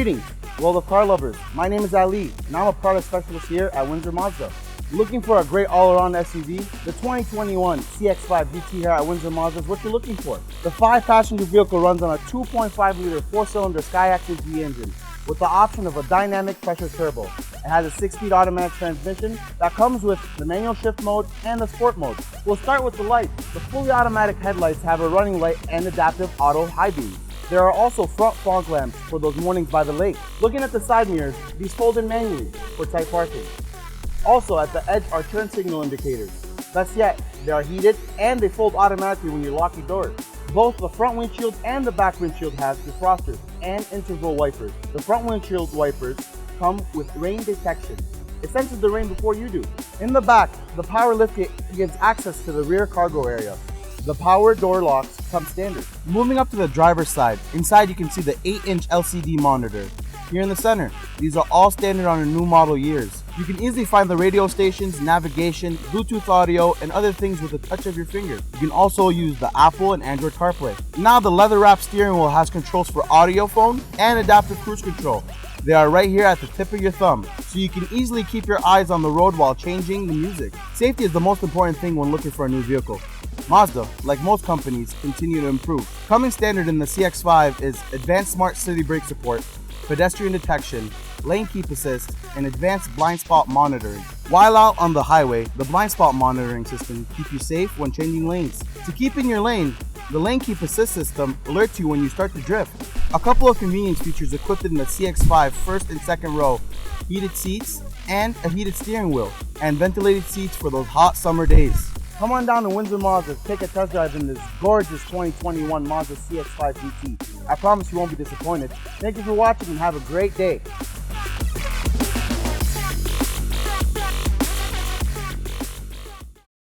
Greetings, world of car lovers. My name is Ali, and I'm a product specialist here at Windsor Mazda. Looking for a great all-around SUV? The 2021 CX-5 GT here at Windsor Mazda is what you're looking for. The 5-passenger vehicle runs on a 2.5-liter 4-cylinder Skyactiv V engine with the option of a dynamic pressure turbo. It has a 6-speed automatic transmission that comes with the manual shift mode and the sport mode. We'll start with the lights. The fully automatic headlights have a running light and adaptive auto high beams. There are also front fog lamps for those mornings by the lake. Looking at the side mirrors, these fold in manually for tight parking. Also at the edge are turn signal indicators. Best yet, they are heated and they fold automatically when you lock your doors. Both the front windshield and the back windshield has defrosters and interval wipers. The front windshield wipers come with rain detection. It senses the rain before you do. In the back, the power liftgate gives access to the rear cargo area. The power door locks come standard. Moving up to the driver's side, inside you can see the 8-inch LCD monitor. Here in the center, these are all standard on the new model years. You can easily find the radio stations, navigation, Bluetooth audio, and other things with a touch of your finger. You can also use the Apple and Android CarPlay. Now the leather-wrapped steering wheel has controls for audio phone and adaptive cruise control. They are right here at the tip of your thumb, so you can easily keep your eyes on the road while changing the music. Safety is the most important thing when looking for a new vehicle. Mazda, like most companies, continue to improve. Coming standard in the CX-5 is advanced smart city brake support, pedestrian detection, lane keep assist, and advanced blind spot monitoring. While out on the highway, the blind spot monitoring system keeps you safe when changing lanes. To keep in your lane, the lane keep assist system alerts you when you start to drift. A couple of convenience features equipped in the CX-5 first and second row: heated seats and a heated steering wheel, and ventilated seats for those hot summer days. Come on down to Windsor Mazda to take a test drive in this gorgeous 2021 Mazda CX-5 GT. I promise you won't be disappointed. Thank you for watching and have a great day.